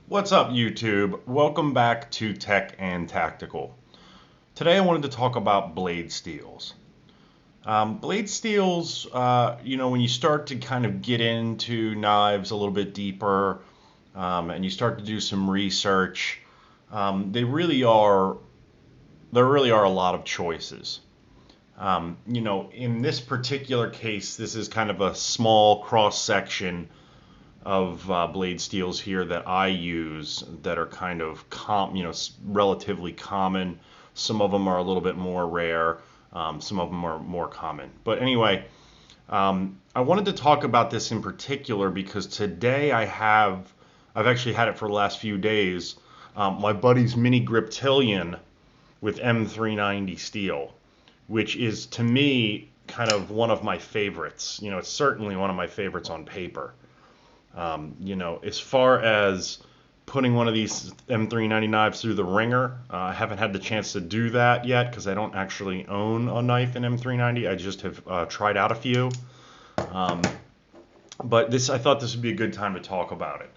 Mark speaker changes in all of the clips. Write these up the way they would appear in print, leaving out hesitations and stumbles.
Speaker 1: What's up, YouTube? Welcome back to Tech and Tactical. Today I wanted to talk about blade steels. Blade steels, when you start to kind of get into knives a little bit deeper, and you start to do some research, there really are a lot of choices. In this particular case, this is kind of a small cross section of blade steels here that I use that are kind of relatively common. Some of them are a little bit more rare. Some of them are more common. But anyway, I wanted to talk about this in particular because today I've actually had it for the last few days. My buddy's Mini Griptilian with M390 steel, which is to me kind of one of my favorites. It's certainly one of my favorites on paper. As far as putting one of these M390 knives through the ringer, I haven't had the chance to do that yet because I don't actually own a knife in M390. I just have tried out a few. Um, but I thought this would be a good time to talk about it.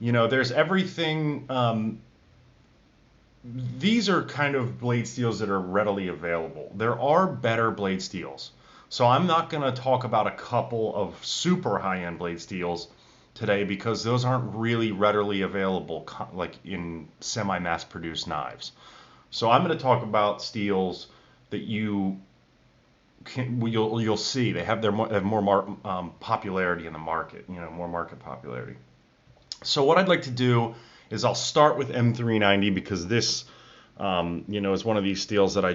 Speaker 1: There's everything. These are kind of blade steels that are readily available. There are better blade steels. So I'm not going to talk about a couple of super high-end blade steels today because those aren't really readily available like in semi-mass produced knives. So I'm going to talk about steels that you'll see they have more popularity in the market, more market popularity. So what I'd like to do is I'll start with M390 because this is one of these steels that I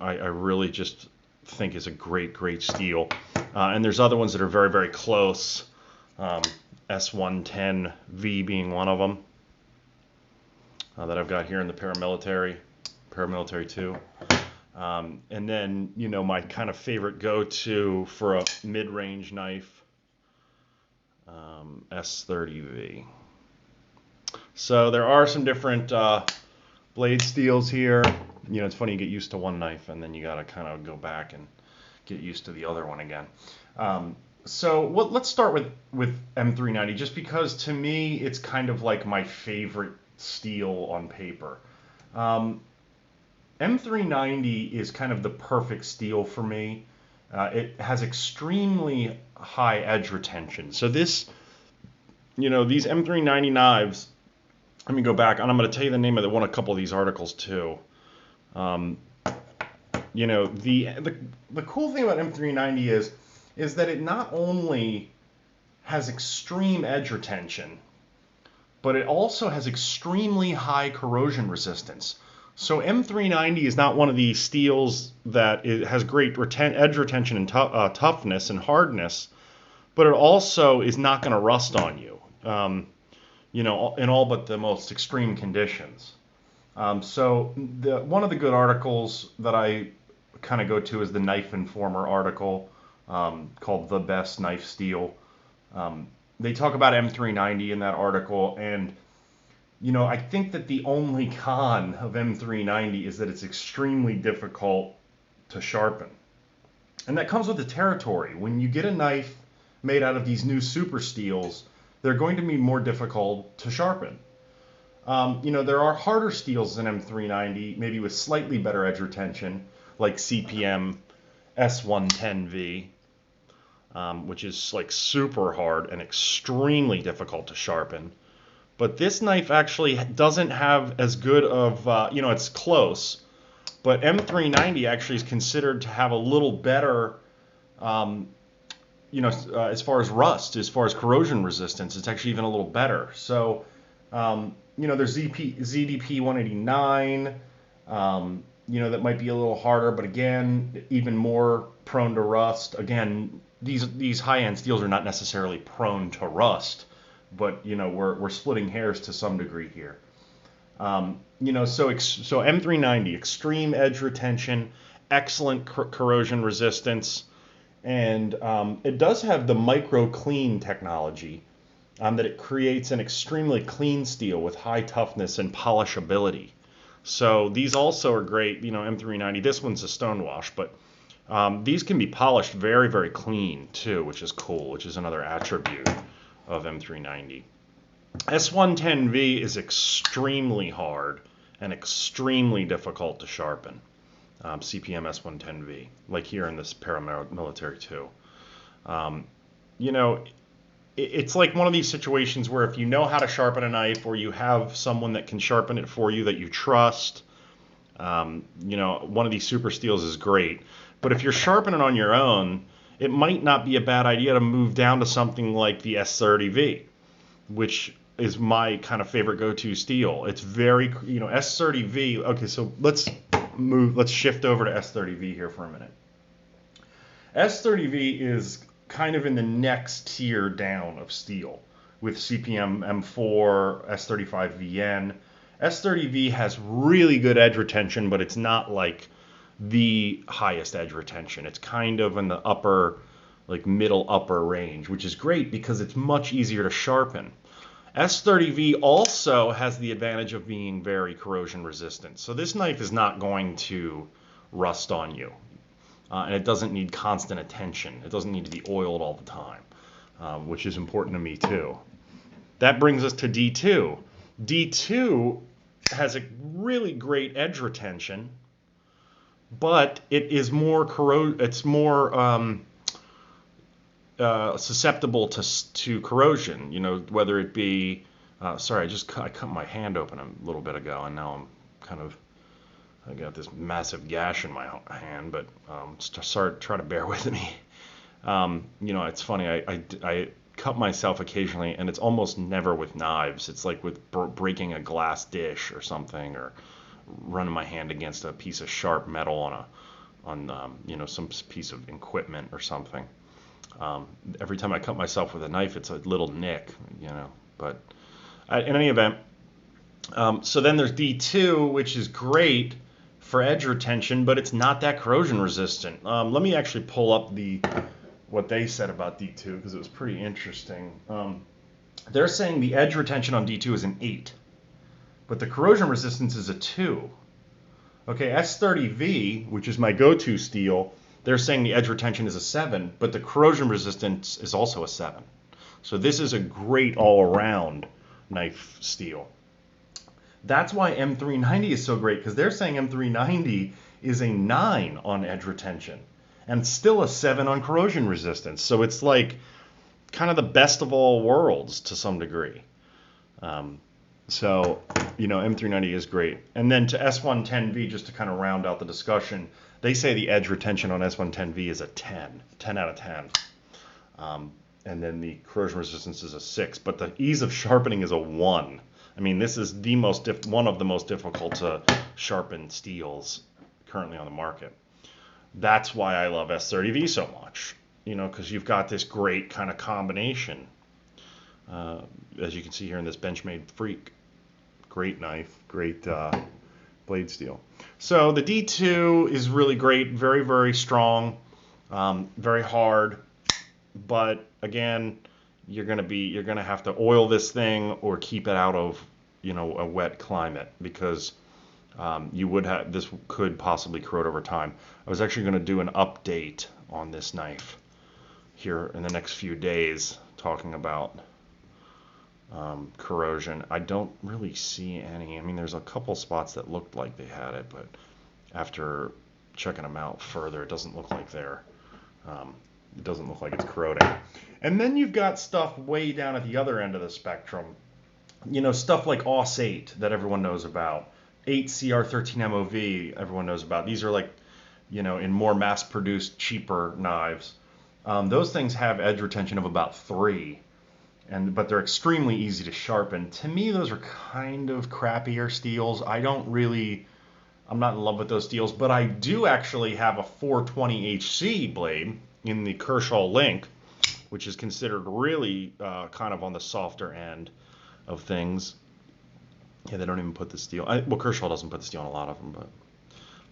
Speaker 1: really just think is a great steel. And there's other ones that are very, very close. S110V being one of them that I've got here in the Paramilitary 2. And then, my kind of favorite go-to for a mid-range knife, S30V. So there are some different blade steels here. It's funny, you get used to one knife and then you got to kind of go back and get used to the other one again. Let's start with M390 just because to me it's kind of like my favorite steel on paper. M390 is kind of the perfect steel for me. It has extremely high edge retention. So these M390 knives, let me go back, and I'm going to tell you the name of a couple of these articles too. The cool thing about M390 is that it not only has extreme edge retention, but it also has extremely high corrosion resistance. So M390 is not one of these steels that has great edge retention and toughness and hardness, but it also is not going to rust on you. In all but the most extreme conditions. One of the good articles that I kind of go to is the Knife Informer article called The Best Knife Steel. They talk about M390 in that article, and I think that the only con of M390 is that it's extremely difficult to sharpen. And that comes with the territory. When you get a knife made out of these new super steels, they're going to be more difficult to sharpen. There are harder steels than M390, maybe with slightly better edge retention, like CPM S110V, which is like super hard and extremely difficult to sharpen. But this knife actually doesn't have as good of, it's close, but M390 actually is considered to have a little better, as far as rust, as far as corrosion resistance, it's actually even a little better. So, there's ZDP 189, that might be a little harder, but again, even more prone to rust. Again, these high-end steels are not necessarily prone to rust, but we're splitting hairs to some degree here. So M390, extreme edge retention, excellent corrosion resistance. And it does have the micro clean technology that it creates an extremely clean steel with high toughness and polishability. So these also are great, M390. This one's a stonewash, but these can be polished very, very clean too, which is cool, which is another attribute of M390. S110V is extremely hard and extremely difficult to sharpen. CPM S110V, like here in this paramilitary 2. You know, it's like one of these situations where if you know how to sharpen a knife, or you have someone that can sharpen it for you that you trust, you know, one of these super steels is great. But if you're sharpening on your own, it might not be a bad idea to move down to something like the S30V, which is my kind of favorite go-to steel. It's very, you know, S30V. Okay, so let's shift over to S30V here for a minute. S30V is kind of in the next tier down of steel with CPM M4, S35VN. S30V has really good edge retention, but it's not like the highest edge retention. It's kind of in the upper, like middle upper range, which is great because it's much easier to sharpen. S30V also has the advantage of being very corrosion resistant. So this knife is not going to rust on you. And it doesn't need constant attention. It doesn't need to be oiled all the time, which is important to me too. That brings us to D2. D2 has a really great edge retention, but it is more susceptible to corrosion. You know, whether it be sorry, I cut my hand open a little bit ago, and now I got this massive gash in my hand, but try to bear with me. You know, it's funny. I cut myself occasionally, and it's almost never with knives. It's like with breaking a glass dish or something, or running my hand against a piece of sharp metal on you know, some piece of equipment or something. Every time I cut myself with a knife, it's a little nick, you know. But in any event, so then there's D2, which is great for edge retention, but it's not that corrosion resistant. Let me actually pull up what they said about D2 because it was pretty interesting. They're saying the edge retention on D2 is an 8, but the corrosion resistance is a 2. Okay, S30V, which is my go-to steel, they're saying the edge retention is a 7, but the corrosion resistance is also a 7. So this is a great all-around knife steel. That's why M390 is so great, because they're saying M390 is a 9 on edge retention and still a 7 on corrosion resistance. So it's like kind of the best of all worlds to some degree. So, you know, M390 is great. And then to S110V, just to kind of round out the discussion, they say the edge retention on S110V is a 10 out of 10. And then the corrosion resistance is a 6, but the ease of sharpening is a 1. I mean, this is one of the most difficult to sharpen steels currently on the market. That's why I love S30V so much, you know, because you've got this great kind of combination. As you can see here in this Benchmade Freak. Great knife, great blade steel. So the D2 is really great, very, very strong, very hard, but again, you're gonna have to oil this thing or keep it out of, you know, a wet climate, because this could possibly corrode over time. I was actually going to do an update on this knife here in the next few days, talking about corrosion. I don't really see any. I mean, there's a couple spots that looked like they had it, but after checking them out further, it doesn't look like it doesn't look like it's corroding. And then you've got stuff way down at the other end of the spectrum. You know, stuff like AUS 8 that everyone knows about. 8CR13MOV everyone knows about. These are like, you know, in more mass-produced, cheaper knives. Those things have edge retention of about 3, but they're extremely easy to sharpen. To me, those are kind of crappier steels. I'm not in love with those steels, but I do actually have a 420HC blade in the Kershaw Link, which is considered really kind of on the softer end of things. Yeah, they don't even put the steel. Well, Kershaw doesn't put the steel on a lot of them,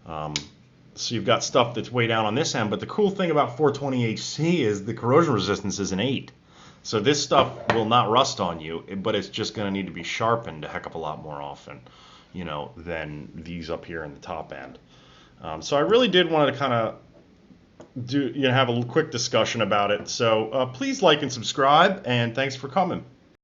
Speaker 1: but so you've got stuff that's way down on this end. But the cool thing about 420HC is the corrosion resistance is an 8. So this stuff will not rust on you, but it's just going to need to be sharpened a heck of a lot more often, you know, than these up here in the top end. So I really did want to kind of have a quick discussion about it. So please like and subscribe, and thanks for coming.